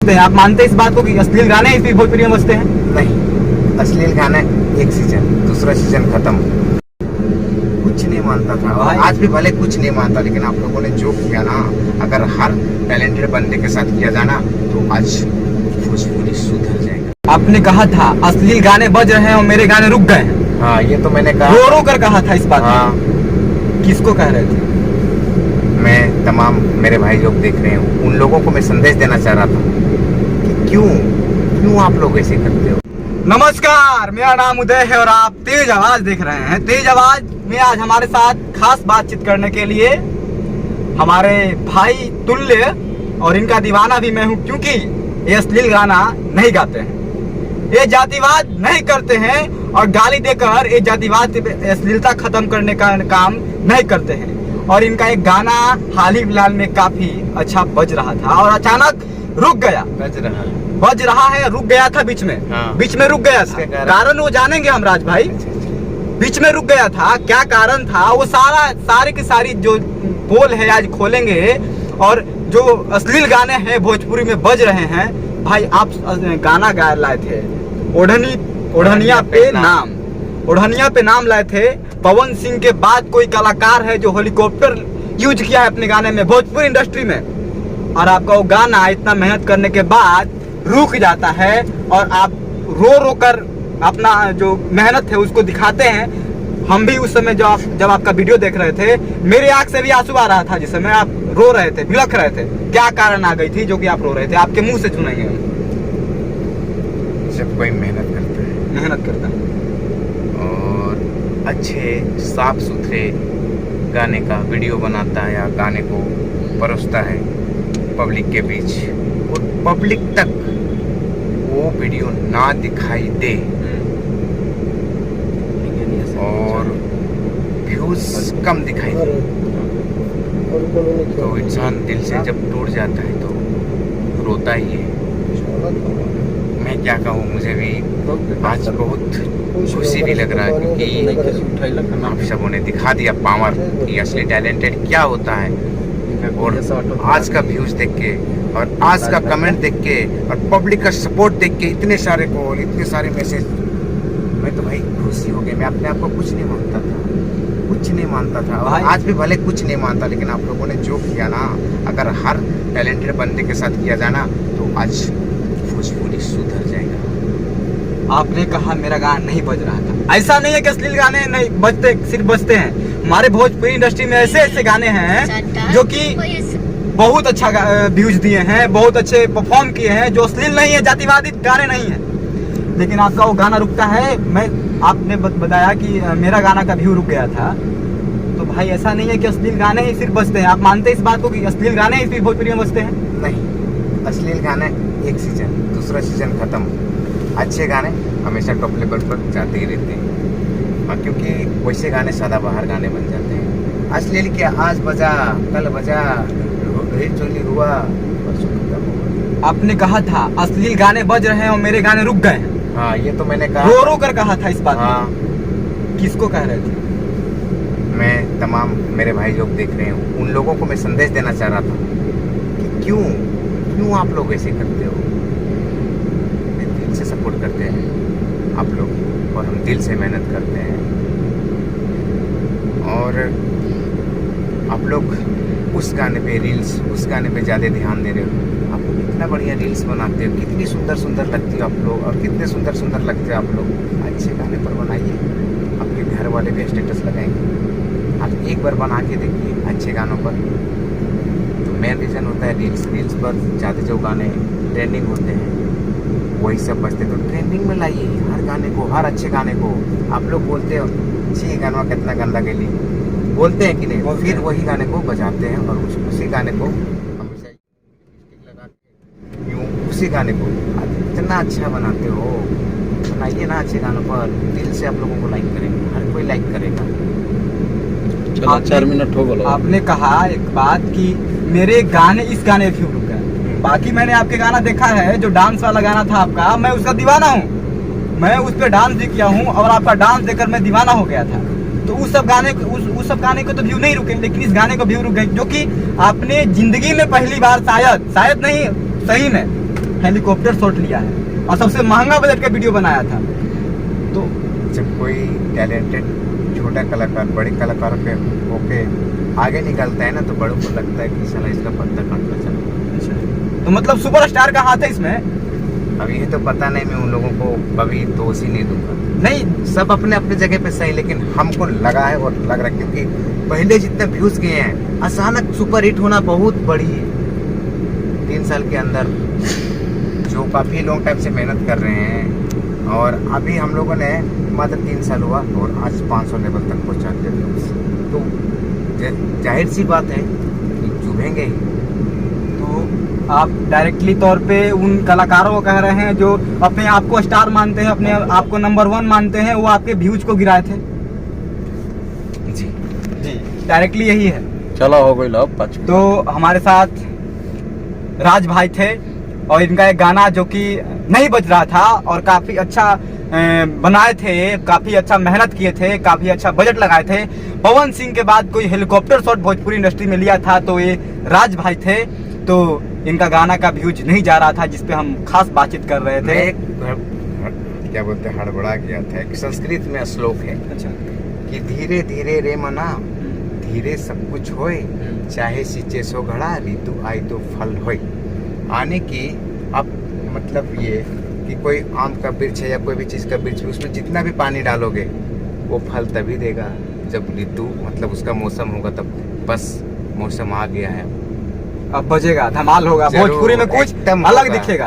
बजते हैं। आप मानते हैं इस बात को कि अश्लील गाने इस भोजपुरी में बजते हैं? नहीं, अश्लील गाना एक सीजन, दूसरा सीजन खत्म। कुछ नहीं मानता था और आज भी भले कुछ नहीं मानता, लेकिन आप लोगों ने जो किया ना, अगर हर टैलेंटेड बंदे के साथ किया जाना तो आज भोजपुरी सुधर जाएगा। आपने कहा था अश्लील गाने बज रहे हैं और मेरे गाने रुक गए हैं। हाँ, ये तो मैंने कहा, रो रो कर कहा था इस बात को। हाँ। किसको कह रहे थे? मैं तमाम मेरे भाई लोग देख रहे हैं, उन लोगों को मैं संदेश देना चाह रहा था कि क्यों आप लोग ऐसे करते हो। नमस्कार, मेरा नाम उदय है और आप तेज आवाज देख रहे हैं। तेज आवाज में आज हमारे साथ खास बातचीत करने के लिए हमारे भाई तुल्य और इनका दीवाना भी मैं हूं, क्योंकि ये अश्लील गाना नहीं गाते हैं, ये जातिवाद नहीं करते हैं और गाली देकर ये जातिवाद अश्लीलता खत्म करने का काम नहीं करते हैं। और इनका एक गाना हाल ही फिलहाल में काफी अच्छा बज रहा था और अचानक रुक गया। बज रहा है, रुक गया था बीच में। हाँ। बीच में रुक गया था, कारण वो जानेंगे हम राज भाई। बीच में रुक गया था, क्या कारण था वो सारी की सारी जो पोल है आज खोलेंगे। और जो अश्लील गाने हैं भोजपुरी में बज रहे हैं, भाई आप गाना गा लाए थे ओढ़निया पे नाम लाए थे। पवन सिंह के बाद कोई कलाकार है जो हेलीकॉप्टर यूज किया है अपने गाने में भोजपुरी इंडस्ट्री में, और आपका वो गाना इतना मेहनत करने के बाद रुक जाता है और आप रो कर अपना जो मेहनत है उसको दिखाते हैं। हम भी उस समय जब आपका वीडियो देख रहे थे, मेरे आंख से भी आंसू आ रहा था जिस समय आप रो रहे थे, बिलख रहे थे। क्या कारण आ गई थी जो कि आप रो रहे थे? आपके मुंह से सुनेंगे हम। जब कोई मेहनत करता है और अच्छे साफ सुथरे गाने का वीडियो बनाता है या गाने को परोसता है पब्लिक के बीच, और पब्लिक तक वो वीडियो ना दिखाई दे और व्यूज कम दिखाई दे, तो इंसान दिल से जब टूट जाता है तो रोता ही है। मैं क्या कहूँ, मुझे भी आज बहुत खुशी भी लग रहा है, क्योंकि आप सबों ने दिखा दिया पावर कि असली टैलेंटेड क्या होता है। और आज का व्यूज देख के और आज का कमेंट देख के और पब्लिक का सपोर्ट देख के, इतने सारे कॉल, इतने सारे मैसेज, मैं तो भाई खुशी हो गई। मैं अपने आप को कुछ नहीं मानता था और आज भी भले कुछ नहीं मानता, लेकिन आप लोगों ने जो किया ना, अगर हर टैलेंटेड बंदे के साथ किया जाना तो आज भोजपुरी सुधर जाएगा। आपने कहा मेरा गाना नहीं बज रहा था, ऐसा नहीं है कि अश्लील गाने नहीं बजते, सिर्फ बजते हैं। हमारे भोजपुरी इंडस्ट्री में ऐसे गाने हैं जो कि बहुत अच्छा व्यूज दिए हैं, बहुत अच्छे परफॉर्म किए हैं, जो अश्लील नहीं है, जातिवादी गाने नहीं है, लेकिन आपका वो गाना रुकता है। आपने बताया कि मेरा गाना का व्यू रुक गया था, तो भाई ऐसा नहीं है कि अश्लील गाने ही सिर्फ बजते हैं। आप मानते हैं इस बात को कि अश्लील गाने ही भोजपुरी में बजते हैं? नहीं, अश्लील गाना एक सीजन, दूसरा सीजन खत्म। अच्छे गाने हमेशा टॉप लेवल पर जाते ही रहते हैं, क्योंकि वैसे गाने सदाबहार गाने बन जाते हैं। अश्लील क्या आज बजा, कल बजा, चोली हुआ, परसों खत्म हुआ। आपने कहा था अश्लील गाने बज रहे हैं और मेरे गाने रुक गए हैं। हाँ, ये तो मैंने कहा, रो कर कहा था इस बात हाँ। को। किसको कह रहे थे? मैं तमाम मेरे भाई लोग देख रहे हैं, उन लोगों को मैं संदेश देना चाह रहा था कि क्यों आप लोग ऐसे करते हो। दिल से सपोर्ट करते हैं आप लोग और हम दिल से मेहनत करते हैं, और आप लोग उस गाने पे रील्स, उस गाने पे ज़्यादा ध्यान दे रहे हो। आप लोग कितना बढ़िया रील्स बनाते हो, कितनी सुंदर लगती हो आप लोग, और कितने सुंदर लगते हो आप लोग। अच्छे गाने पर बनाइए, आपके घर वाले भी स्टेटस लगाएंगे। आप एक बार बना के देखिए अच्छे गानों पर, तो मेन रीज़न होता है रील्स पर ज़्यादा जो गाने ट्रेंडिंग होते हैं वही सब बजते, तो ट्रेंडिंग में लाइए हर गाने को, हर अच्छे गाने को। आप लोग बोलते हो जी गाना कितना गंदा गली, बोलते हैं कि नहीं, फिर वही गाने को बजाते हैं और उसी गाने को हमेशा लगा के यूँ उसी गाने को इतना अच्छा बनाते हो। बनाइए ना अच्छे गानों पर, दिल से आप लोगों को लाइक करेंगे, हर कोई लाइक करेगा। चलो 4 मिनट हो गए। आपने कहा एक बात कि मेरे गाने, इस गाने क्यों रुक गए। बाकी मैंने आपके गाना देखा है, जो डांस वाला गाना था आपका, मैं उसका दीवाना हूँ, मैं उस पर डांस भी किया हूँ और आपका डांस देखकर मैं दीवाना हो गया था। तो उस सब गाने को तो व्यू नहीं रुके, लेकिन इस गाने को व्यू रुक गए, जो कि आपने जिंदगी में पहली बार शायद नहीं, सही में हेलीकॉप्टर शॉट लिया है और सबसे महंगा बजट का वीडियो बनाया था। तो जब कोई टैलेंटेड छोटा कलाकार बड़े कलाकार पे होके आगे निकलता है ना, तो बड़ों को लगता है कि साला इसका पत्ता काटना चाहिए। तो मतलब सुपरस्टार का हाथ है इसमें? अब ये तो पता नहीं, मैं उन लोगों को कभी दोष ही नहीं दूंगा। नहीं, सब अपने अपने जगह पे सही, लेकिन हमको लगा है और लग रहा है क्योंकि पहले जितने व्यूज गए हैं, अचानक सुपर हिट होना बहुत बड़ी है। 3 साल के अंदर जो काफी लॉन्ग टाइम से मेहनत कर रहे हैं, और अभी हम लोगों ने मात्र 3 साल हुआ और आज 500 लेवल तक पहुंचा दिया। तो जाहिर सी बात है कि चुभेंगे ही। तो आप डायरेक्टली तौर पे उन कलाकारों को कह रहे हैं जो अपने आप को स्टार मानते हैं, अपने आप को नंबर 1 मानते हैं, वो आपके व्यूज को गिराए थे? जी जी, डायरेक्टली यही है। चलो हो गई लो 5 मिनट। तो हमारे साथ राज भाई थे और इनका एक गाना जो कि नहीं बज रहा था और काफी अच्छा बनाए थे, काफी अच्छा मेहनत किए थे, काफी अच्छा बजट लगाए थे। पवन सिंह के बाद कोई हेलीकॉप्टर शॉट भोजपुरी इंडस्ट्री में लिया था तो ये राज भाई थे। तो इनका गाना का व्यूज नहीं जा रहा था, जिसपे हम खास बातचीत कर रहे थे। क्या बोलते हैं, हड़बड़ा गया था। एक संस्कृत में श्लोक है अच्छा, कि धीरे धीरे रे मना, धीरे सब कुछ होए, चाहे सींचे सो घड़ा, ऋतु आई तो फल होए। आने की अब मतलब ये कि कोई आम का वृक्ष है या कोई भी चीज़ का वृक्ष, उसमें जितना भी पानी डालोगे वो फल तभी देगा जब ऋतु मतलब उसका मौसम होगा। तब बस मौसम आ गया है, अब बजेगा, धमाल होगा, जरूर, भोजपुरी में कुछ एकदम अलग होगा। दिखेगा।